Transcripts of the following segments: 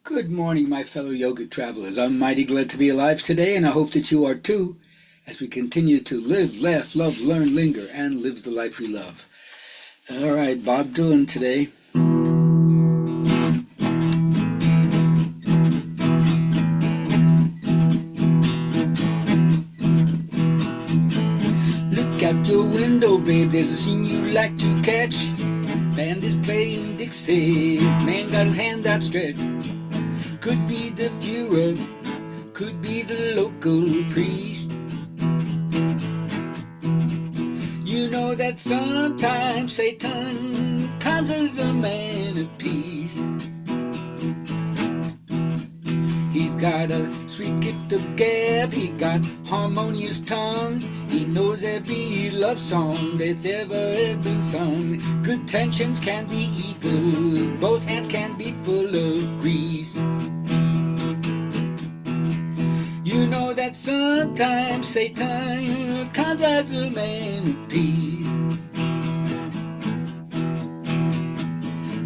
Good morning, my fellow yogic travelers. I'm mighty glad to be alive today, and I hope that you are too, as we continue to live, laugh, love, learn, linger, and live the life we love. All right, Bob Dylan today. Look out your window, babe, there's a scene you like to catch. Band is playing Dixie, man got his hand outstretched. Could be the Führer, could be the local priest. You know that sometimes Satan comes as a man of peace. He's got a sweet gift of gab, he got harmonious tongue. He knows every love song that's ever been sung. Good tensions can be evil, both hands can be full of grease. You know that sometimes Satan comes as a man of peace.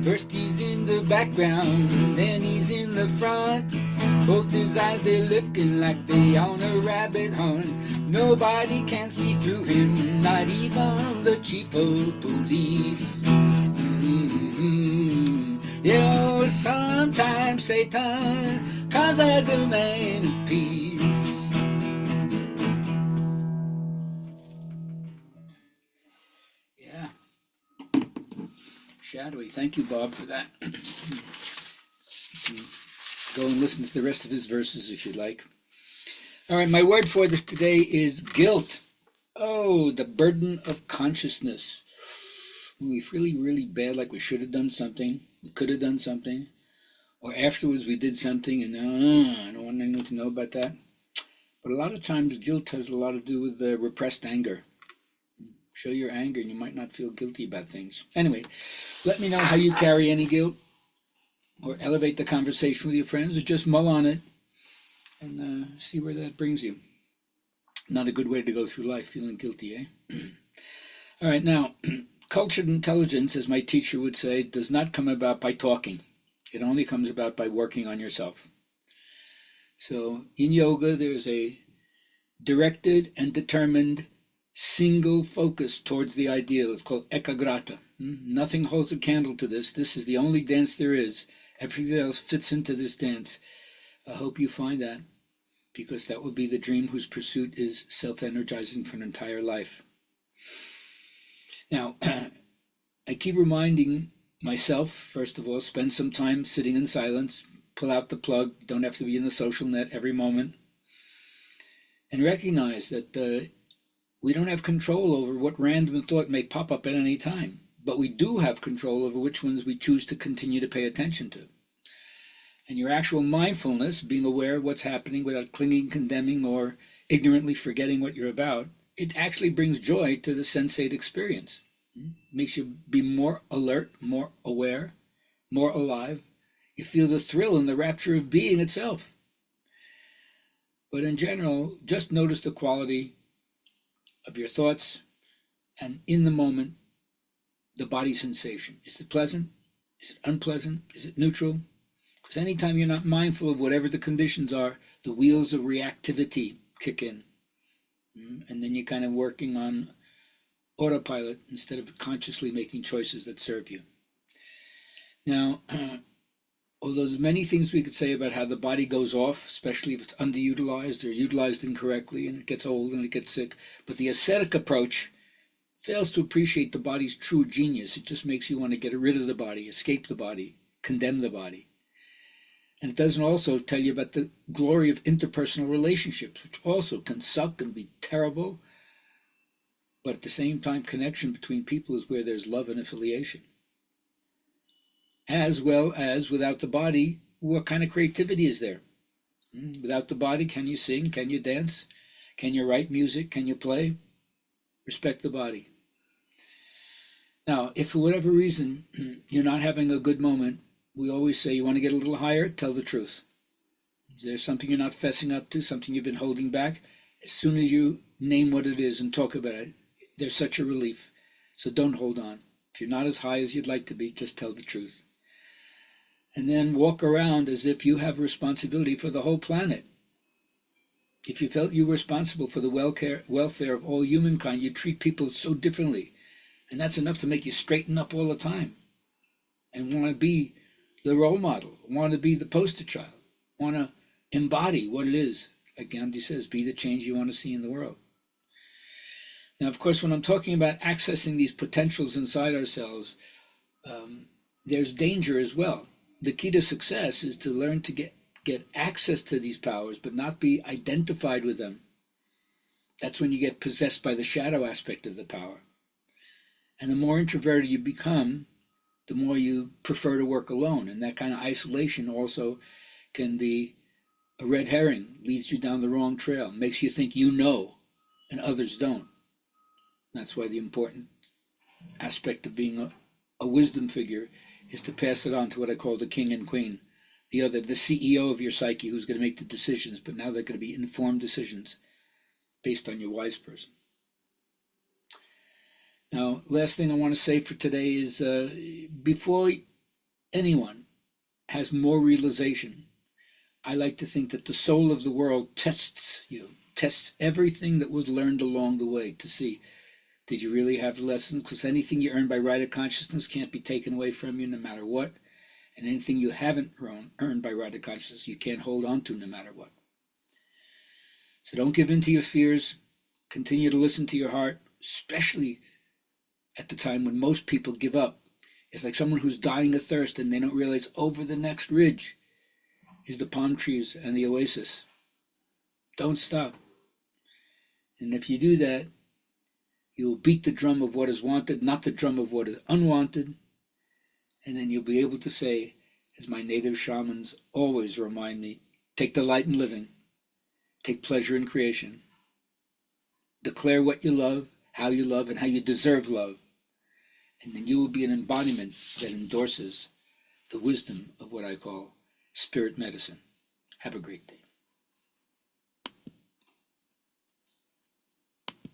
First he's in the background, then he's in the front. Both his eyes, they're looking like they on a rabbit hunt. Nobody can see through him, not even the chief of police. Yeah, sometimes Satan comes as a man of peace. Yeah. Shadowy. Thank you, Bob, for that. Go and listen to the rest of his verses if you'd like. All right, my word for this today is guilt. Oh, the burden of consciousness. We feel really bad, like we should have done something, we could have done something, or afterwards we did something and I don't want anyone to know about that. But a lot of times guilt has a lot to do with repressed anger. Show your anger and you might not feel guilty about things. Anyway, let me know how you carry any guilt, or elevate the conversation with your friends, or just mull on it and see where that brings you. Not a good way to go through life, feeling guilty, eh? All right, now, cultured intelligence, as my teacher would say, does not come about by talking. It only comes about by working on yourself. So in yoga, there's a directed and determined single focus towards the ideal. It's called ekagrata. Nothing holds a candle to this. This is the only dance there is. Everything else fits into this dance. I hope you find that, because that will be the dream whose pursuit is self-energizing for an entire life. Now, I keep reminding myself, first of all, spend some time sitting in silence, pull out the plug, don't have to be in the social net every moment, and recognize that we don't have control over what random thought may pop up at any time, but we do have control over which ones we choose to continue to pay attention to. And your actual mindfulness, being aware of what's happening without clinging, condemning, or ignorantly forgetting what you're about, it actually brings joy to the sensate experience. Makes you be more alert, more aware, more alive. You feel the thrill and the rapture of being itself. But in general, just notice the quality of your thoughts and in the moment, the body sensation. Is it pleasant? Is it unpleasant? Is it neutral? Because anytime you're not mindful of whatever the conditions are, the wheels of reactivity kick in. And then you're kind of working on autopilot instead of consciously making choices that serve you. Now, although there's many things we could say about how the body goes off, especially if it's underutilized or utilized incorrectly and it gets old and it gets sick, but the ascetic approach fails to appreciate the body's true genius. It just makes you want to get rid of the body, escape the body, condemn the body. And it doesn't also tell you about the glory of interpersonal relationships, which also can suck and be terrible. But at the same time, connection between people is where there's love and affiliation. As well as without the body, what kind of creativity is there? Without the body, can you sing? Can you dance? Can you write music? Can you play? Respect the body. Now, if for whatever reason you're not having a good moment, we always say you want to get a little higher, tell the truth. Is there something you're not fessing up to, something you've been holding back? As soon as you name what it is and talk about it, there's such a relief. So don't hold on. If you're not as high as you'd like to be, just tell the truth. and then walk around as if you have responsibility for the whole planet. If you felt you were responsible for the welfare of all humankind, you treat people so differently. And that's enough to make you straighten up all the time and want to be the role model, want to be the poster child, want to embody what it is. Like Gandhi says, be the change you want to see in the world. Now, of course, when I'm talking about accessing these potentials inside ourselves, there's danger as well. The key to success is to learn to get access to these powers, but not be identified with them. That's when you get possessed by the shadow aspect of the power. And the more introverted you become, the more you prefer to work alone. And that kind of isolation also can be a red herring, leads you down the wrong trail, makes you think you know and others don't. That's why the important aspect of being a wisdom figure is to pass it on to what I call the king and queen, the CEO of your psyche, who's going to make the decisions, but now they're going to be informed decisions based on your wise person. Now, last thing I want to say for today is before anyone has more realization, I like to think that the soul of the world tests you, tests everything that was learned along the way to see, did you really have lessons? Because anything you earn by right of consciousness can't be taken away from you no matter what. And anything you haven't earned by right of consciousness, you can't hold on to no matter what. So don't give in to your fears. Continue to listen to your heart, especially at the time when most people give up. It's like someone who's dying of thirst and they don't realize over the next ridge is the palm trees and the oasis. Don't stop. And if you do that, you will beat the drum of what is wanted, not the drum of what is unwanted. And then you'll be able to say, as my native shamans always remind me, take delight in living, take pleasure in creation, declare what you love, and how you deserve love. And then you will be an embodiment that endorses the wisdom of what I call spirit medicine. Have a great day.